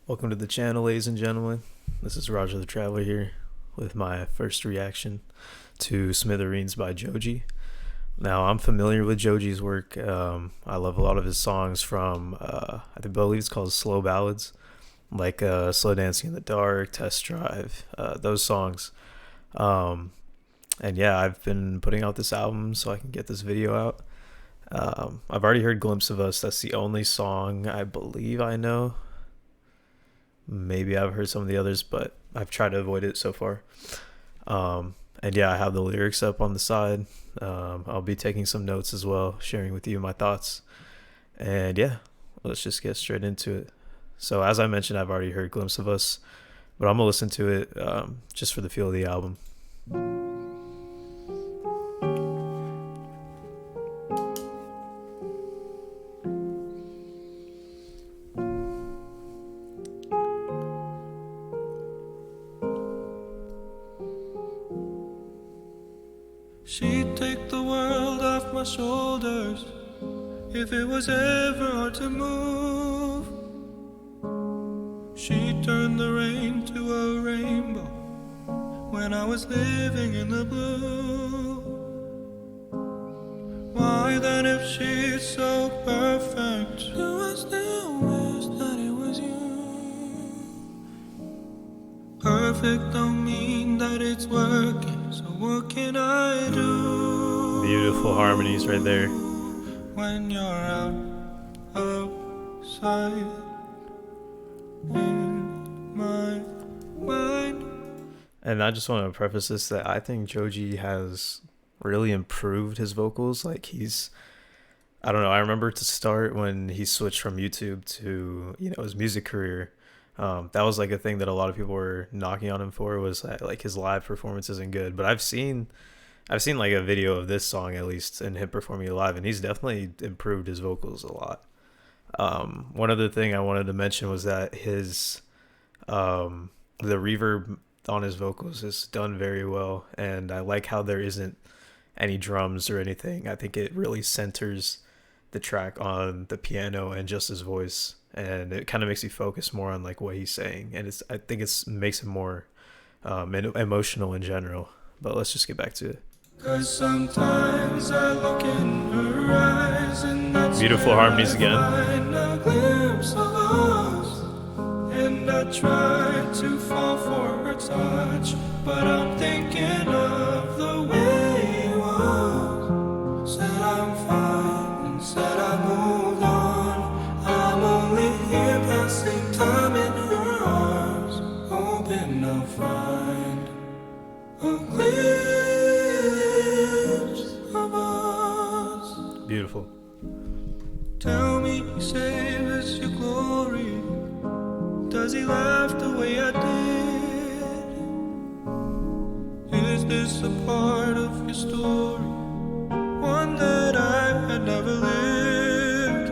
Welcome to the channel, ladies and gentlemen. This is Roger the Traveler here with my first reaction to Smithereens by Joji. Now, I'm familiar with Joji's work. I love a lot of his songs from, I believe it's called slow ballads, like Slow Dancing in the Dark, Test Drive, those songs. And yeah, I've been putting out this album so I can get this video out. I've already heard Glimpse of Us. That's the only song I believe I know. Maybe I've heard some of the others, but I've tried to avoid it so far. And yeah, I have the lyrics up on the side. I'll be taking some notes as well, sharing with you my thoughts. And yeah, let's just get straight into it. So as I mentioned, I've already heard Glimpse of Us, but I'm gonna listen to it just for the feel of the album. She'd take the world off my shoulders if it was ever hard to move. She'd turn the rain to a rainbow when I was living in the blue. Why then, if she's so perfect, do I still wish that it was you? Perfect don't mean that it's working. So what can I do? Beautiful harmonies right there. When you're outside in my mind. And I just want to preface this that I think Joji has really improved his vocals. Like I don't know, I remember to start when he switched from YouTube to, his music career. That was like a thing that a lot of people were knocking on him for, was that like his live performance isn't good. But I've seen like a video of this song at least and him performing it live, and he's definitely improved his vocals a lot. One other thing I wanted to mention was that his the reverb on his vocals is done very well, and I like how there isn't any drums or anything. I think it really centers the track on the piano and just his voice, and it kind of makes you focus more on like what he's saying, and I think it makes it more emotional in general. But let's just get back to it. 'Cause sometimes I look in her eyes and that's Beautiful harmonies again. I find a glimpse of us. And I try to fall for her touch, but I'm thinking of the way it was. Said I'm fine and said I moved on. I'm only here passing time in her arms, hoping I'll find a glimpse of us. Beautiful. Tell me, save us your glory. Does he laugh the way I did? Is this a part of your story? One that I had never lived?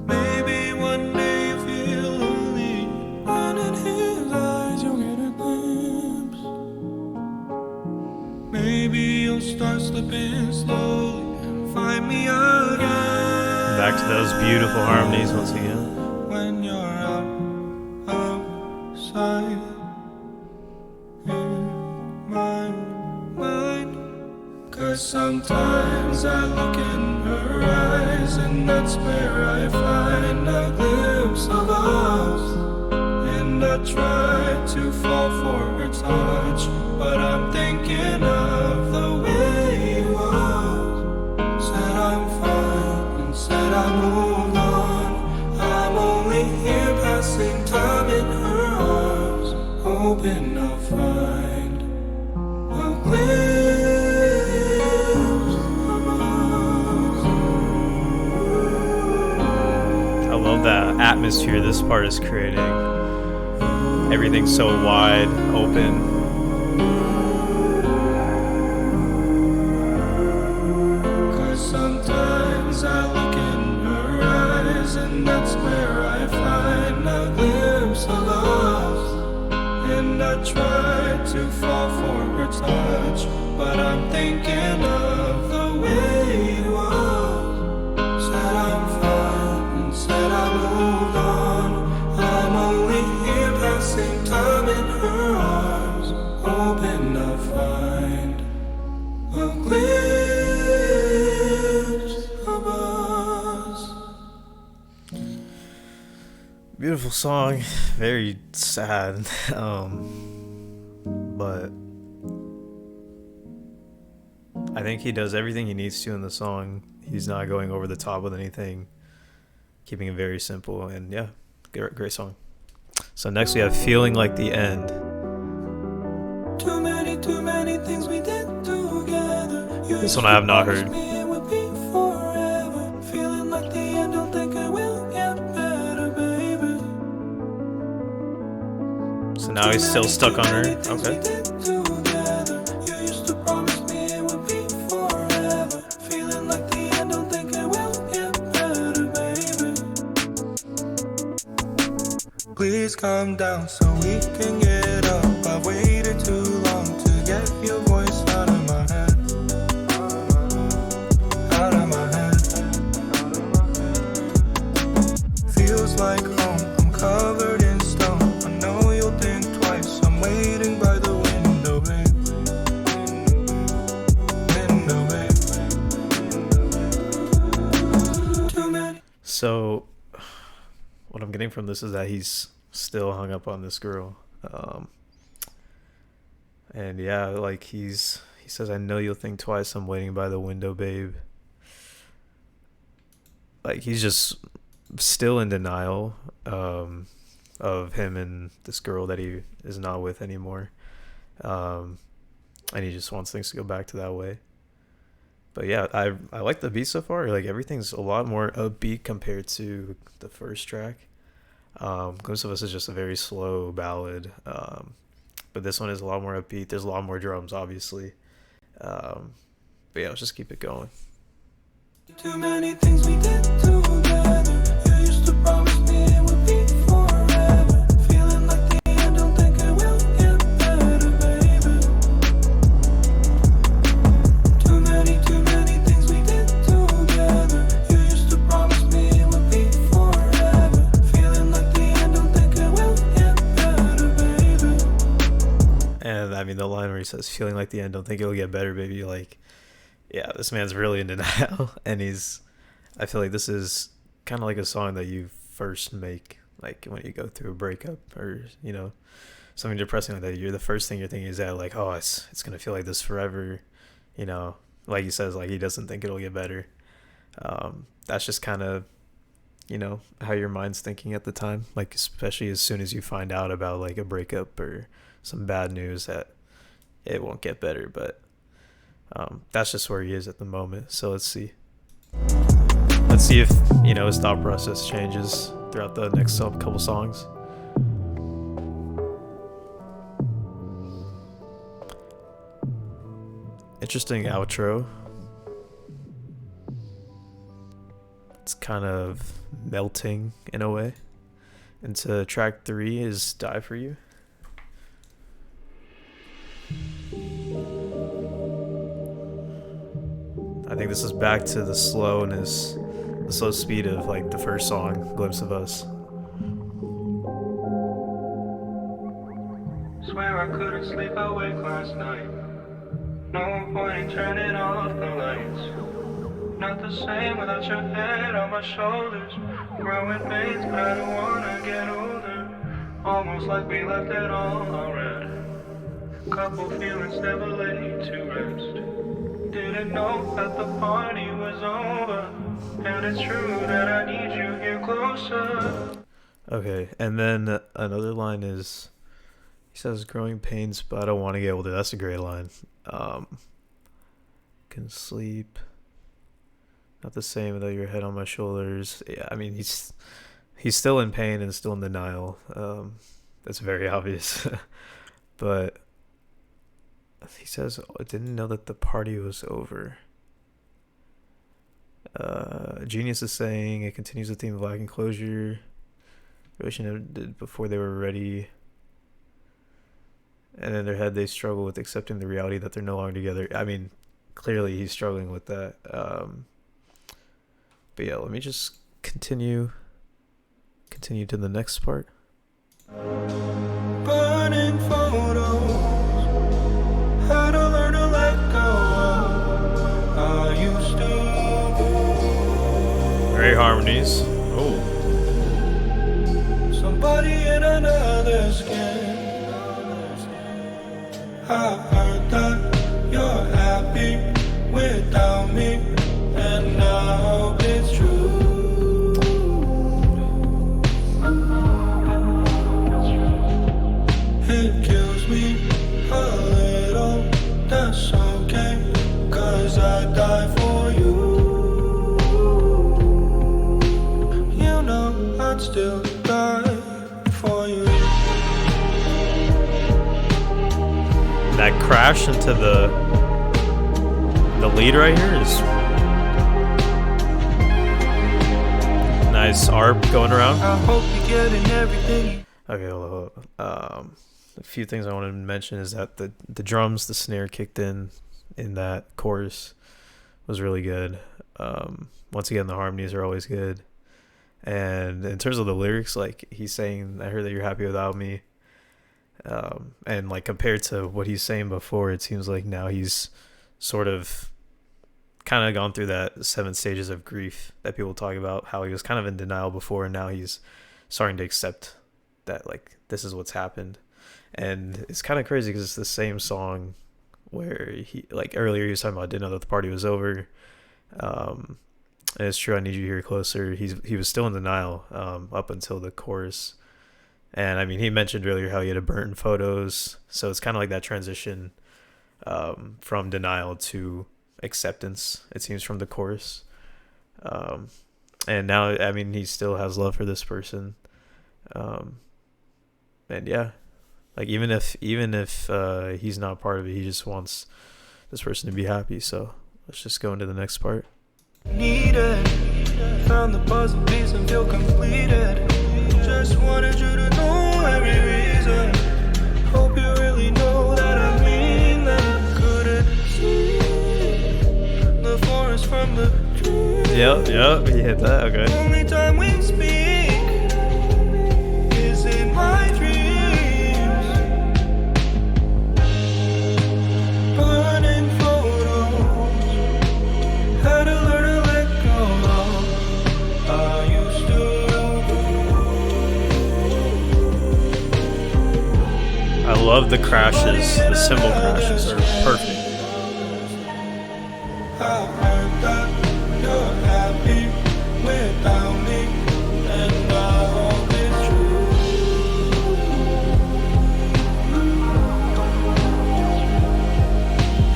Maybe one day you feel lonely, and in his eyes you'll get a glimpse. Maybe you'll start slipping slowly and find me again. Back to those beautiful harmonies once again. When you're outside in my mind. 'Cause sometimes I look in her eyes and that's where I find a glimpse of us. And I try to fall for her touch, but I'm thinking of the way it was. Said I'm fine and said I moved on. I'm only here passing time in her arms, hoping I'll find a glimpse of us. I love that atmosphere this part is creating. Everything's so wide open. Sometimes I look in her eyes and that's where I find a glimpse of us. And I try to fall for her touch, but I'm thinking of the way it was. Said I'm fine and said I moved on. Beautiful song, very sad, but I think he does everything he needs to in the song. He's not going over the top with anything, keeping it very simple, and yeah, great song. So next we have Feeling Like the End. Too many things we did together. This one I have not heard. Feeling like the end, don't think it will get better, baby. So now he's still stuck on her. Okay. Please calm down so we can get up. I've waited too long to get your voice out of my head. Out of my head. Feels like home, I'm covered in stone. I know you'll think twice, I'm waiting by the window, babe. Window, babe. Too many. So what I'm getting from this is that he's still hung up on this girl, and yeah, like he says, I know you'll think twice, I'm waiting by the window, babe. Like he's just still in denial of him and this girl that he is not with anymore, and he just wants things to go back to that way. But yeah, I like the beat so far. Like everything's a lot more upbeat compared to the first track. Glimpse of Us is just a very slow ballad, but this one is a lot more upbeat. There's a lot more drums, obviously. But yeah, let's just keep it going. Too many things we did together. You used to promise me it would be forever. Feeling like the end, don't think it will get better, baby. Too many things we did together. You used to promise me it would be forever. Feeling like the end, don't think it will get better, baby. And I mean, the line where he says, "Feeling like the end, don't think it'll get better, baby." Like, yeah, this man's really in denial, and I feel like this is kind of like a song that you first make, like when you go through a breakup or, you know, something depressing like that. The first thing you're thinking is that, like, oh, it's gonna feel like this forever, you know. Like he says, like he doesn't think it'll get better. That's just kind of, you know, how your mind's thinking at the time, like especially as soon as you find out about like a breakup or some bad news that it won't get better. But that's just where he is at the moment. So let's see if, you know, his thought process changes throughout the next couple songs. Interesting outro. It's kind of melting in a way. Into track 3 is Die For You. I think this is back to the slowness, the slow speed of like the first song, Glimpse of Us. Swear I couldn't sleep awake last night. No point in turning off the lights. Not the same without your head on my shoulders. Growing pains, but I don't wanna get older. Almost like we left it all already. Couple feelings never laid to rest. Didn't know that the party was over. And it's true that I need you here closer. Okay, and then another line is, he says, growing pains, but I don't want to get older. That's a great line. Can sleep. Not the same without your head on my shoulders. Yeah, I mean, he's still in pain and still in denial. That's very obvious. But he says, I didn't know that the party was over. Genius is saying, it continues the theme of lack and closure. Relation ended before they were ready. And in their head, they struggle with accepting the reality that they're no longer together. I mean, clearly he's struggling with that. But yeah, let me just continue to the next part. Burning photos, how to learn to let go. I used to. Great harmonies. Oh. somebody in another skin. I heard that you're happy without me, and I hope it's true. It kills me a little, that's okay, 'cause I die for you. You know I'd still die for you. That crash into the lead right here is nice arp going around. I hope you're getting everything. Okay, hold on. A few things I wanted to mention is that the drums, the snare kicked in that chorus was really good. Once again, the harmonies are always good. And in terms of the lyrics, like he's saying, I heard that you're happy without me. And like compared to what he's saying before, it seems like now he's sort of kind of gone through that 7 stages of grief that people talk about, how he was kind of in denial before, and now he's starting to accept that like this is what's happened. And it's kind of crazy because it's the same song where he, like earlier he was talking about didn't know that the party was over. And it's true, I need you here closer. He was still in denial up until the chorus. And I mean, he mentioned earlier how he had to burn photos. So it's kind of like that transition from denial to acceptance, it seems, from the chorus. And now, I mean, he still has love for this person. And yeah, like even if he's not part of it, he just wants this person to be happy. So let's just go into the next part. Needed, found the puzzle piece and feel completed. Just wanted you to know every reason. Hope you really know that I mean that. Couldn't see the forest from the trees. Yep, he hit that. Okay. Only time we speak is in my dreams. Burning photos, had to learn to let go. I used to. I love the crashes. The cymbal crashes are perfect. I heard that you're happy without me, and I hope it's true.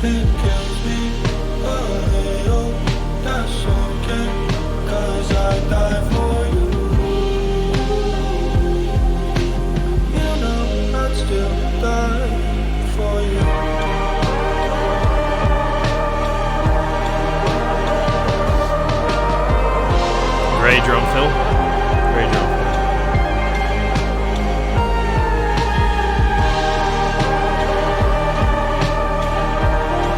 It kills me a little, that's okay, 'cause I die for you. You know I'd still die for you. Great drum fill. Great drum fill.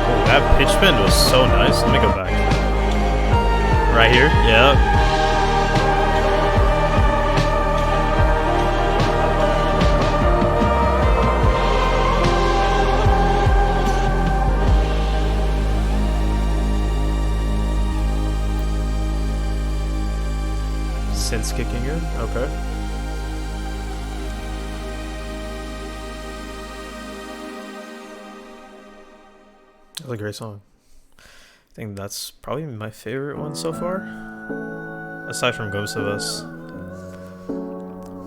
Oh, that pitch bend was so nice. Let me go back. Right here? Yeah. Synths kicking in. Okay. That's a great song. I think that's probably my favorite one so far, aside from Ghost of Us.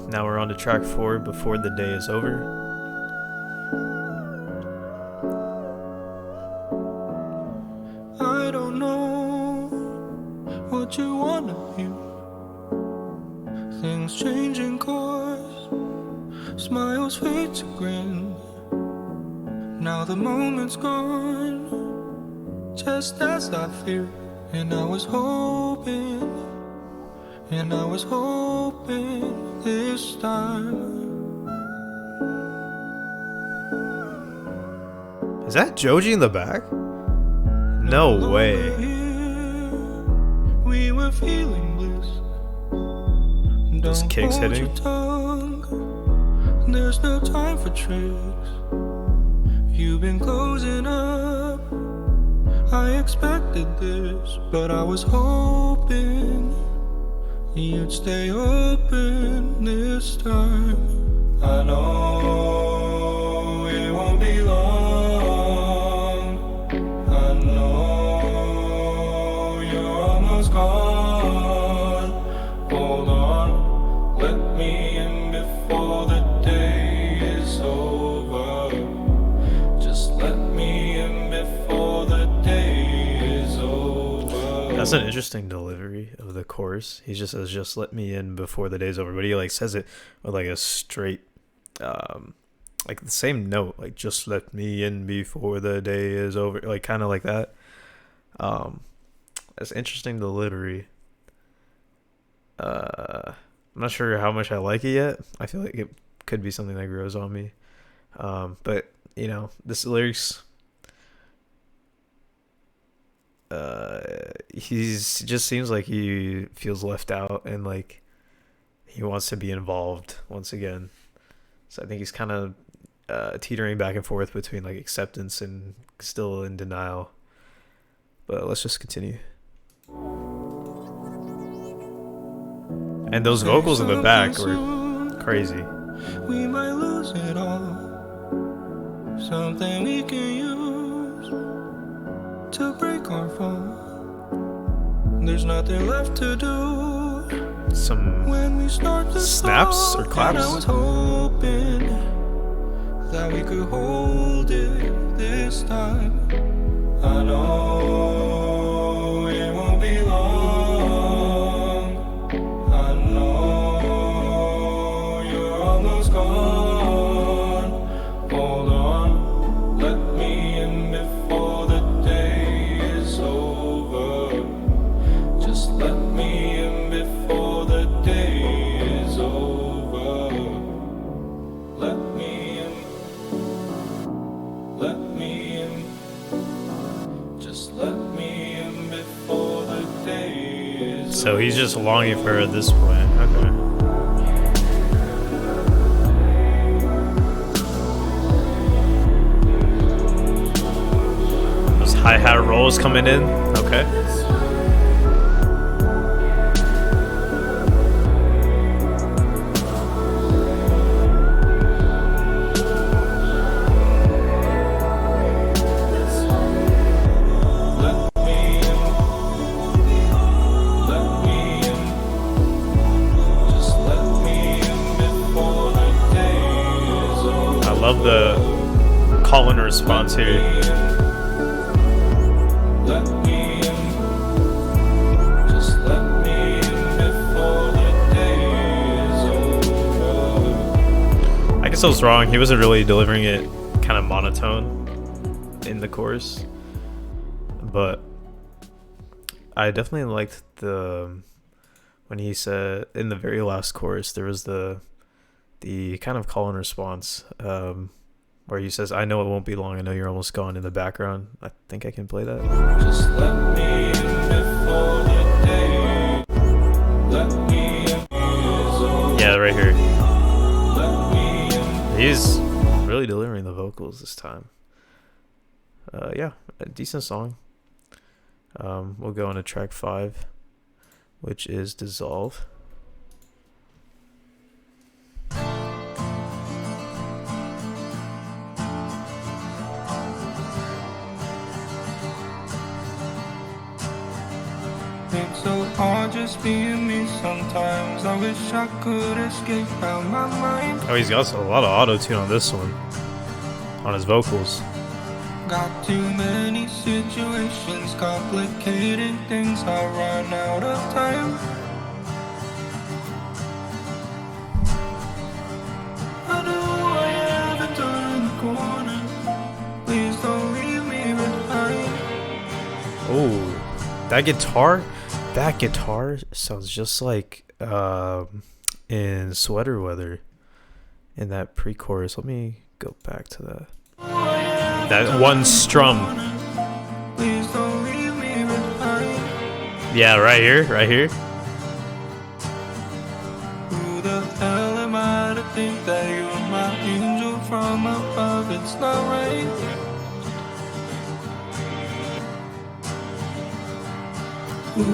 Now we're on to track 4, Before the Day is Over. I don't know what you wanna hear. Things changing course, smiles fade to grin. Now the moment's gone, just as I feared. And I was hoping this time. Is that Joji in the back? No way. We were feeling bliss. Those Don't kicks hold hitting. your tongue. There's no time for tricks. You've been closing up. I expected this, but I was hoping you'd stay open this this time. I know it won't be long. I know you're almost gone. Hold on, let me in before the day is over. Just let me in before the day is over. That's an interesting delivery of the chorus. He just says, "Just let me in before the day's over," but he like says it with like a straight, like the same note, like "just let me in before the day is over," like kind of like that. That's interesting delivery. I'm not sure how much I like it yet. I feel like it could be something that grows on me. But you know, this lyrics. He's just seems like he feels left out and like he wants to be involved once again. So I think he's kind of teetering back and forth between like acceptance and still in denial. But let's just continue. And those vocals in the back were crazy. We might lose it all. Something we can use to break our fall. There's nothing left to do. Some when we start to snaps or claps. I was hoping that we could hold it this time. I know it won't be long. I know you're almost gone. Hold on, let me in before the day is over. Just let me in before the day is over. Let me in. Let me in. Just let me in before the day is over. So he's just longing for her at this point. Okay. Those hi-hat rolls coming in. Okay. I love the call and response here. Let me in. Just let me in before the day is over. I guess I was wrong. He wasn't really delivering it kind of monotone in the chorus, but I definitely liked the when he said in the very last chorus there was the kind of call and response where he says, "I know it won't be long. I know you're almost gone," in the background. I think I can play that. Just let me in before the day. Let me in. Yeah, right here. Let me in. He's really delivering the vocals this time. Yeah, a decent song. We'll go on to track 5, which is Dissolve. It's so hard just being me sometimes. I wish I could escape out my mind. Oh, he's got a lot of auto-tune on this one, on his vocals. Got too many situations, complicated things, I run out of time. I know I haven't turned the corner. Please don't leave me behind. Oh, that guitar sounds just like in Sweater Weather in that pre-chorus. Let me go back to that. That one strum. Please don't leave me behind. Yeah, right here. Who the hell am I to think that you're my angel from above? It's not right. Who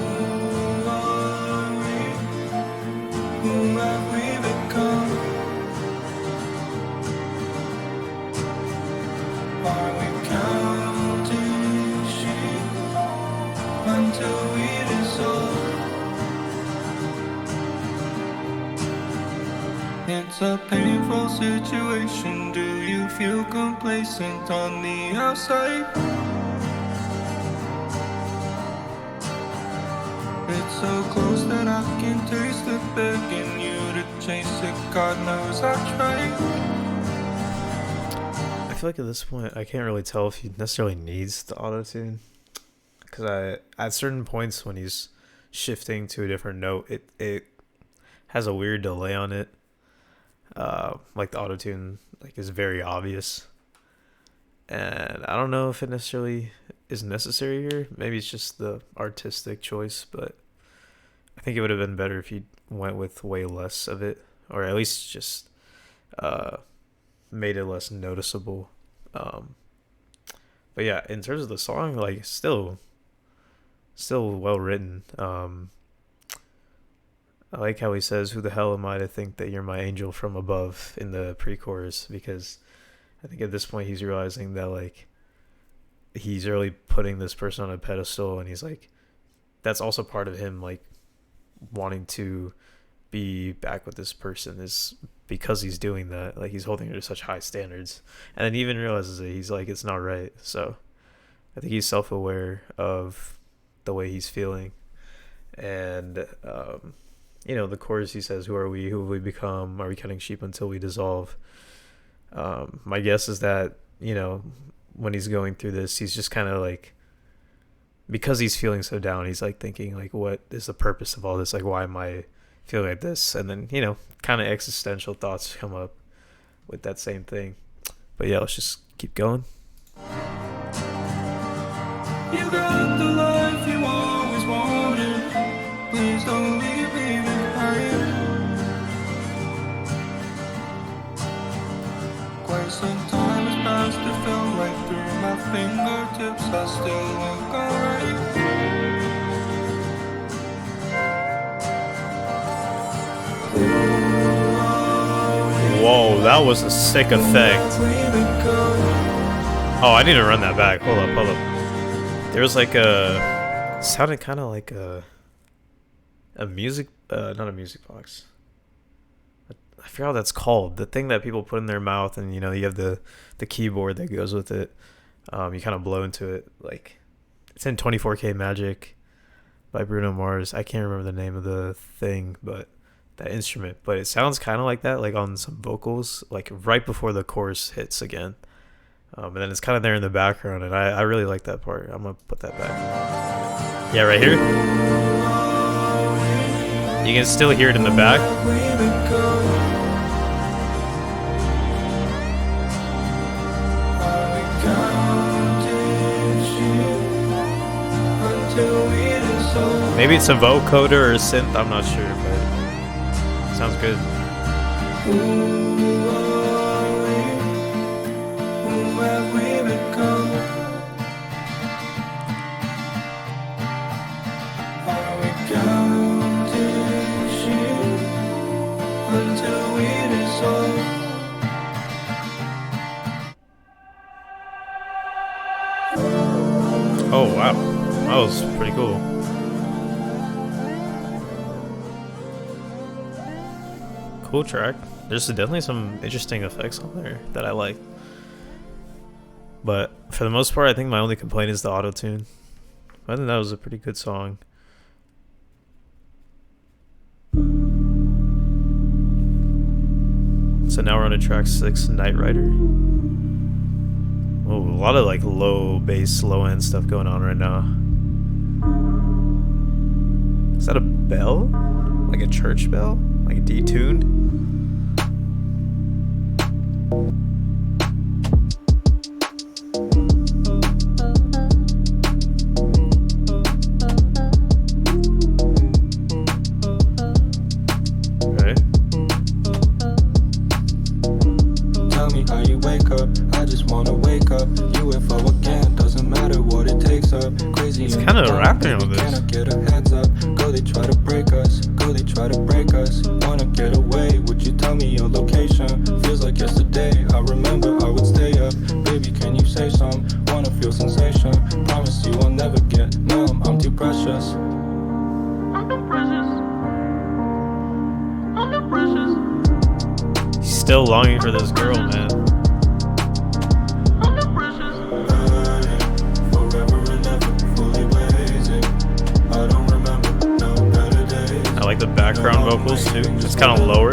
are we? Who have we become? It's a painful situation. Do you feel complacent on the outside? It's so close that I can taste it, begging you to chase it. God knows I tried. I feel like at this point I can't really tell if he necessarily needs the auto-tune, because at certain points when he's shifting to a different note, it has a weird delay on it. Like the auto-tune like is very obvious, and I don't know if it necessarily is necessary here. Maybe it's just the artistic choice, but I think it would have been better if he went with way less of it, or at least just made it less noticeable. But yeah, in terms of the song, like still well written. I like how he says, "Who the hell am I to think that you're my angel from above" in the pre-chorus, because I think at this point he's realizing that like he's really putting this person on a pedestal, and he's like, that's also part of him like wanting to be back with this person, is because he's doing that. Like he's holding her to such high standards, and then he even realizes that he's like, it's not right. So I think he's self-aware of the way he's feeling, and the chorus he says, "Who are we? Who have we become? Are we cutting sheep until we dissolve?" My guess is that when he's going through this, he's just kind of like, because he's feeling so down, he's like thinking like, what is the purpose of all this? Like, why am I feeling like this? And then kind of existential thoughts come up with that same thing. But yeah, let's just keep going. You got the life you always wanted. Please don't leave me behind. Quite some time has passed, it felt right through my fingertips. I still look alright. Whoa, that was a sick effect. Oh, I need to run that back. Hold up. There was like sounded kind of like a music, not a music box. I forgot what that's called. The thing that people put in their mouth, and you have the keyboard that goes with it. You kind of blow into it. Like it's in 24K Magic by Bruno Mars. I can't remember the name of the thing, but that instrument. But it sounds kind of like that, like on some vocals, like right before the chorus hits again. And then it's kind of there in the background, and I really like that part. I'm gonna put that back. Yeah, right here. You can still hear it in the back. Maybe it's a vocoder or a synth, I'm not sure, but it sounds good. Oh wow, that was pretty cool. Cool track. There's definitely some interesting effects on there that I like. But for the most part, I think my only complaint is the auto-tune. I think that was a pretty good song. So now we're on to track 6, Night Rider. Oh, a lot of like low bass, low end stuff going on right now. Is that a bell? Like a church bell? Like detuned? still longing for this girl, man. I like the background vocals too. It's kind of lower.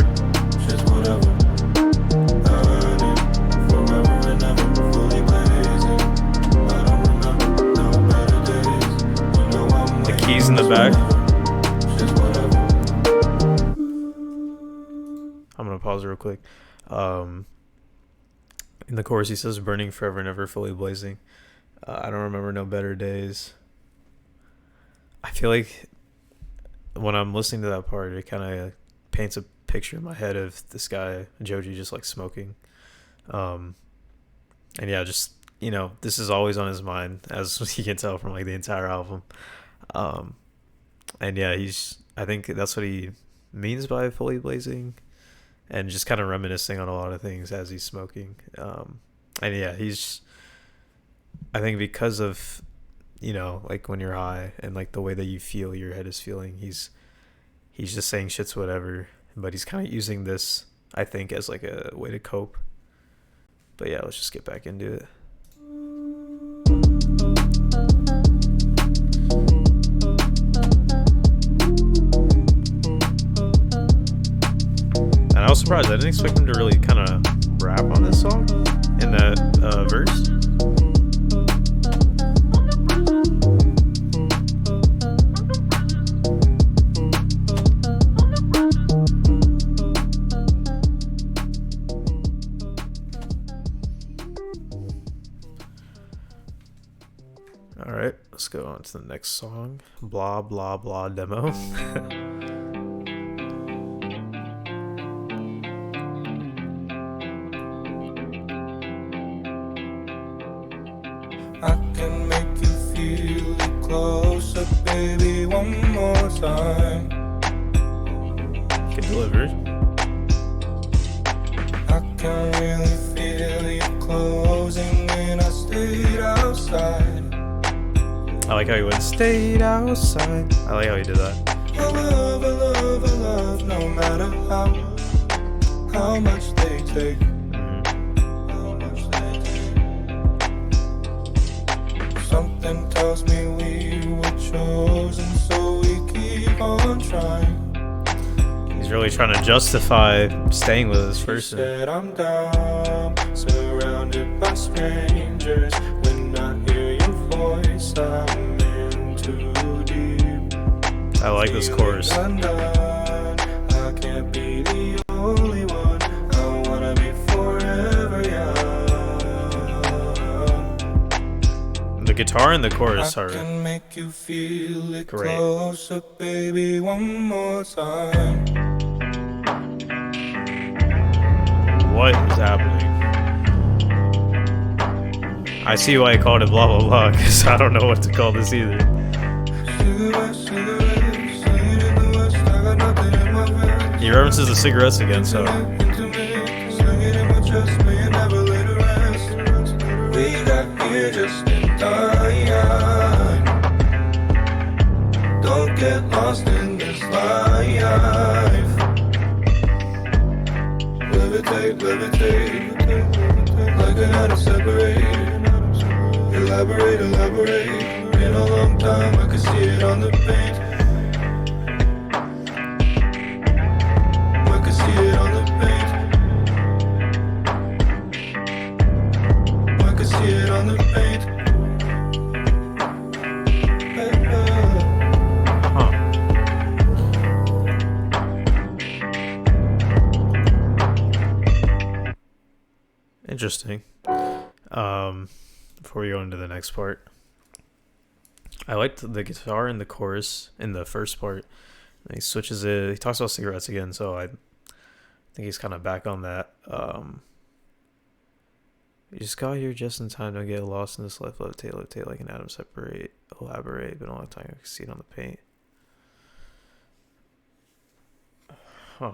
The keys in the back. I'm gonna pause real quick. In the chorus, he says, "Burning forever, never fully blazing." I don't remember no better days. I feel like when I'm listening to that part, it kind of paints a picture in my head of this guy Joji just like smoking. And yeah, just this is always on his mind, as you can tell from like the entire album. And yeah, I think that's what he means by fully blazing, and just kind of reminiscing on a lot of things as he's smoking. And yeah, I think because of like when you're high and like the way that you feel your head is feeling, he's just saying shit's whatever, but he's kind of using this, I think, as like a way to cope. But yeah, let's just get back into it. And I was surprised. I didn't expect him to really kind of rap on this song in that verse. All right, let's go on to the next song, Blah Blah Blah Demo. I can make you feel it closer, baby, one more time. Get delivered. I can really feel you closing when I stayed outside. I like how he went, stayed outside. I like how he did that. I love, I love, I love, no matter how much they take. Something tells me we were chosen, so we keep on trying. He's really trying to justify staying with this person. Said I'm down, surrounded by strangers. When I hear your voice, I'm in too deep. I like this chorus. I can't be the only one. I wanna be forever young. The guitar and the chorus are I can make you feel it great. closer, baby, one more time. What is happening? I see why I called it blah blah blah, because I don't know what to call this either. He references the cigarettes again, so We got here just in time. Don't get lost in this life. Levitate, levitate, like a how to separate. Elaborate, elaborate. Been a long time, I can see it on the paint. I can see it on the paint. I can see it on the paint. interesting. Before we go into the next part, I liked the guitar in the chorus in the first part. And he switches it. He talks about cigarettes again, so I think he's kind of back on that. You just got here just in time to get lost in this life. Levitate like an atom. Separate, elaborate. Been a long time. I can see it on the paint. Huh.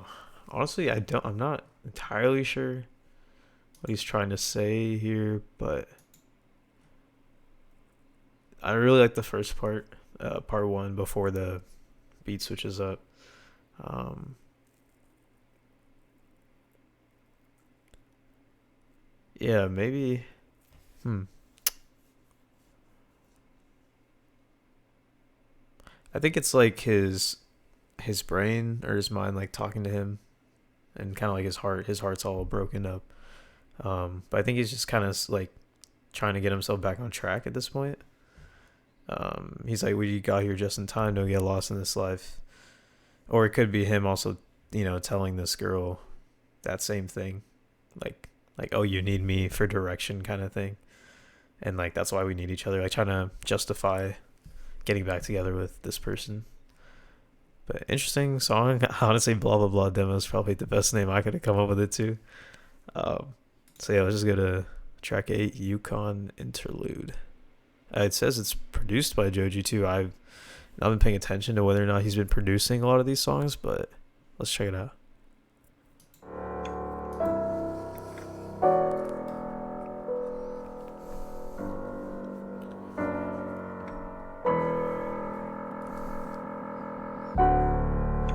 Honestly, I'm not entirely sure what he's trying to say here, but I really like the first part, part one, before the beat switches up. Yeah, maybe. Hmm. I think it's like his brain or his mind like talking to him, and kind of like his heart's all broken up. But I think he's just kind of like trying to get himself back on track at this point. He's like, we got here just in time, don't get lost in this life. Or it could be him also, telling this girl that same thing, like, oh, you need me for direction, kind of thing, and like that's why we need each other, like trying to justify getting back together with this person. But interesting song. Honestly, Blah Blah Blah demo is probably the best name I could have come up with it too. So yeah, let's just go to track 8, Yukon Interlude. It says it's produced by Joji too. I've not been paying attention to whether or not he's been producing a lot of these songs, but let's check it out.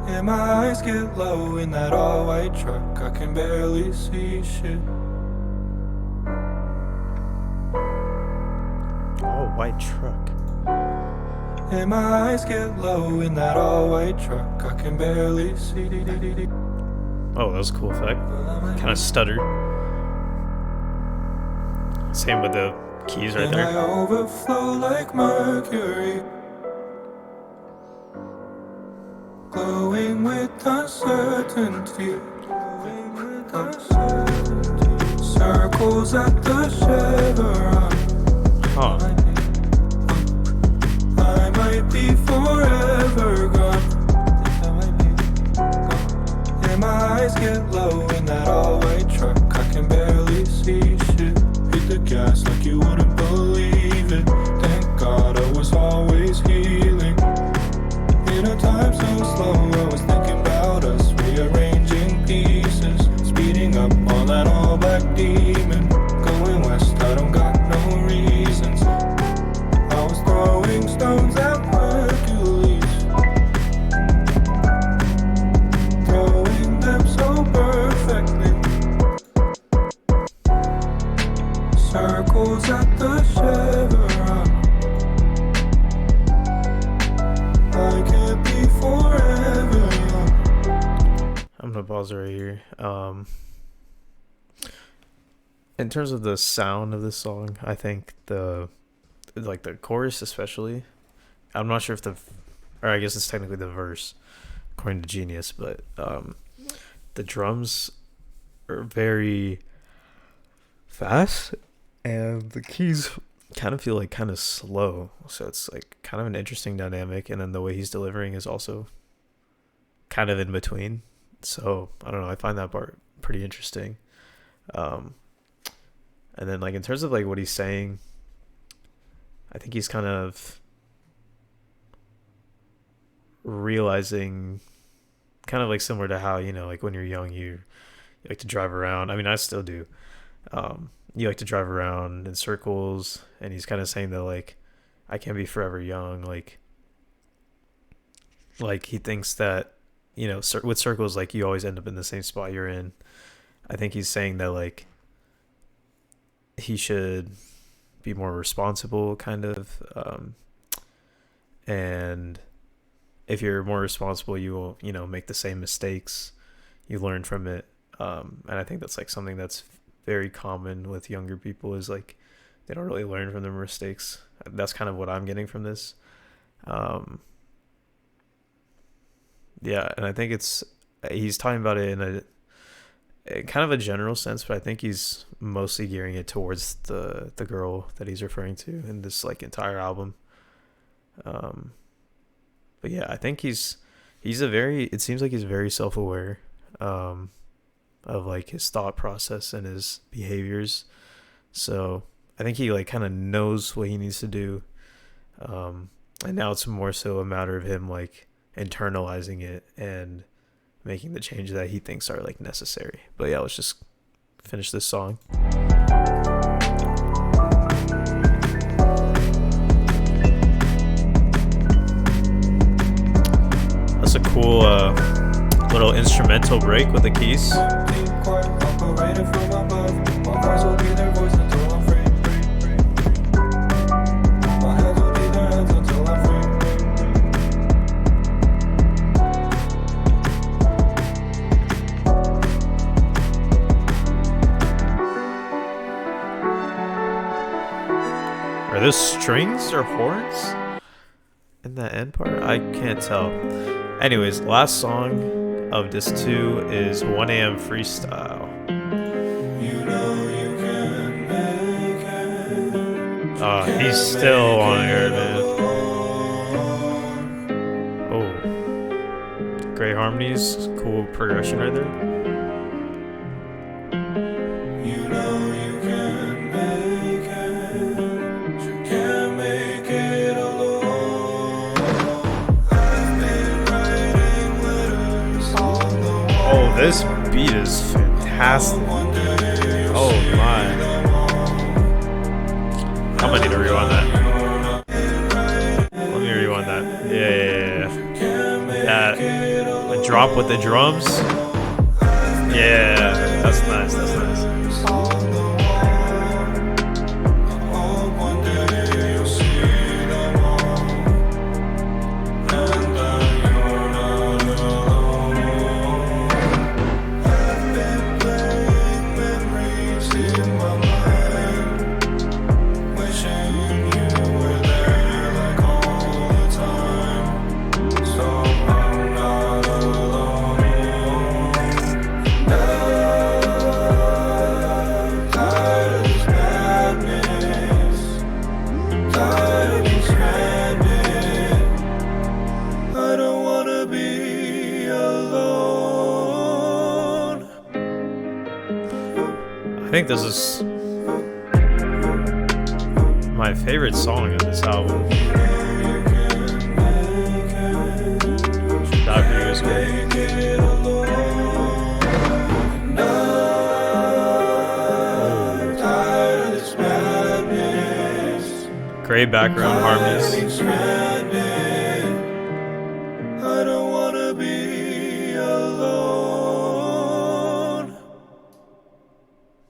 And my eyes get low in that all-white truck, I can barely see shit. Oh, white truck. And my eyes get low in that all-white truck, I can barely see. Oh, that was a cool effect. Kind of stuttered. Same with the keys right there. And I overflow like mercury, glowing with uncertainty. Circles at the chevron. Huh. I might be forever gone. And my eyes get low in that all-white truck, I can barely see shit. Hit the gas like you wouldn't believe it. Thank God I was always healing. In a time so slow, I was thinking about us, rearranging pieces, speeding up on that all-black demon. Going west, I don't got no reasons. I was throwing stones at Hercules, throwing them so perfectly. Circles at the chevron. I can't be forever young. I'm gonna pause right here. In terms of the sound of this song, I think the chorus especially, I'm not sure if or I guess it's technically the verse according to Genius, but the drums are very fast and the keys kind of feel like kind of slow, so it's like kind of an interesting dynamic, and then the way he's delivering is also kind of in between. So I don't know, I find that part pretty interesting. And then like in terms of like what he's saying, I think he's kind of realizing, kind of like similar to how, like when you're young, you like to drive around. I mean, I still do. You like to drive around in circles, and he's kind of saying that like I can't be forever young. Like he thinks that, with circles, like you always end up in the same spot you're in. I think he's saying that like he should be more responsible, kind of, and if you're more responsible, you will, make the same mistakes, you learn from it, and I think that's like something that's very common with younger people, is like they don't really learn from their mistakes. That's kind of what I'm getting from this. Yeah, and I think he's talking about it in a kind of a general sense, but I think he's mostly gearing it towards the girl that he's referring to in this like entire album. But yeah, I think it seems like he's very self-aware of like his thought process and his behaviors. So I think he like kind of knows what he needs to do. And now it's more so a matter of him like internalizing it and making the changes that he thinks are like necessary. But yeah, let's just finish this song. That's a cool little instrumental break with the keys. voice will be their voice until I'm free. My hands will be their hands until I'm free. Are those strings or horns in that end part? I can't tell. Anyways, last song of disc 2 is 1 a.m. Freestyle. You know you can make it. He's still on here, man. Oh, great harmonies, cool progression right there. You know you can make it. You can't make it alone. I've been writing letters on the wall. Oh, this beat is fantastic. Oh my. I'm gonna need to rewind that. Let me rewind that. Yeah. That the drop with the drums. Yeah, that's nice. That's nice. I think this is my favorite song of this album. Die For You is great. Great background harmonies. I don't wanna be alone.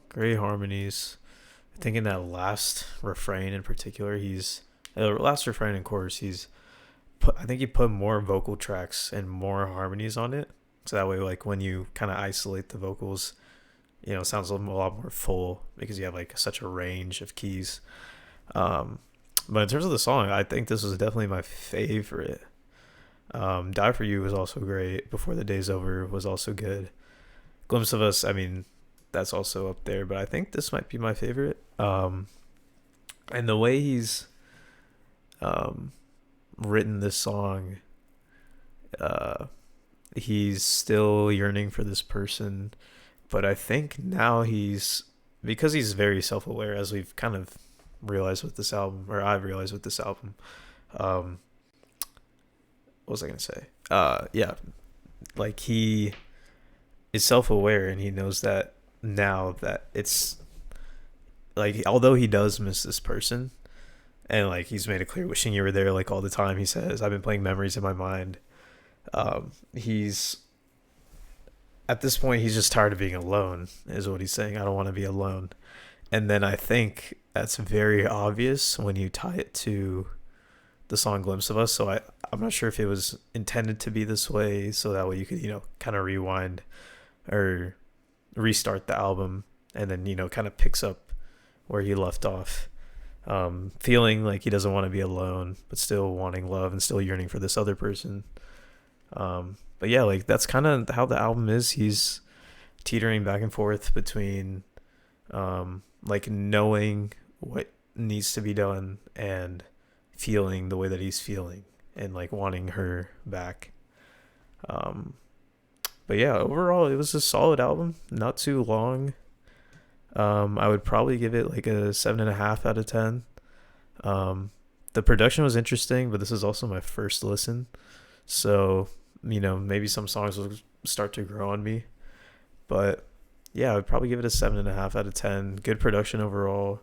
Great harmonies. I think in that last refrain in particular, last refrain and chorus, I think he put more vocal tracks and more harmonies on it. So that way, like when you kind of isolate the vocals, it sounds a lot more full because you have like such a range of keys. But in terms of the song, I think this was definitely my favorite. Die For You was also great. Before the Day's Over was also good. Glimpse of Us, I mean, that's also up there, but I think this might be my favorite. And the way he's written this song, he's still yearning for this person, but I think now because he's very self-aware, as we've kind of realized with this album, or I've realized with this album. What was I gonna say? Yeah, like he is self-aware and he knows that now that it's like, although he does miss this person, and like he's made it clear, wishing you were there like all the time. He says, I've been playing memories in my mind. He's at this point, he's just tired of being alone, is what he's saying. I don't want to be alone. And then I think that's very obvious when you tie it to the song Glimpse of Us. So I'm not sure if it was intended to be this way, so that way you could, kind of rewind or restart the album, and then, kind of picks up where he left off. Feeling like he doesn't want to be alone, but still wanting love and still yearning for this other person. But yeah, like that's kind of how the album is. He's teetering back and forth between like knowing what needs to be done and feeling the way that he's feeling and like wanting her back. But yeah, overall it was a solid album, not too long. I would probably give it like a 7.5 out of 10. The production was interesting, but this is also my first listen, so maybe some songs will start to grow on me. But yeah, I would probably give it a 7.5 out of 10. Good production overall.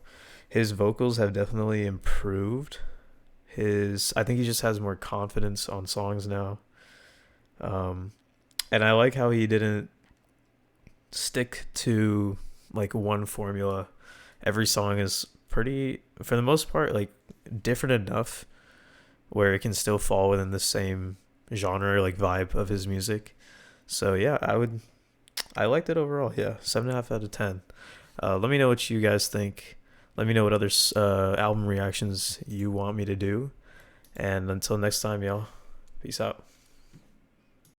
His vocals have definitely improved. I think he just has more confidence on songs now. And I like how he didn't stick to like one formula. Every song is pretty, for the most part, like different enough where it can still fall within the same genre, like vibe of his music. So yeah, I liked it overall. Yeah, 7.5 out of 10. Let me know what you guys think. Let me know what other album reactions you want me to do. And until next time, y'all, peace out.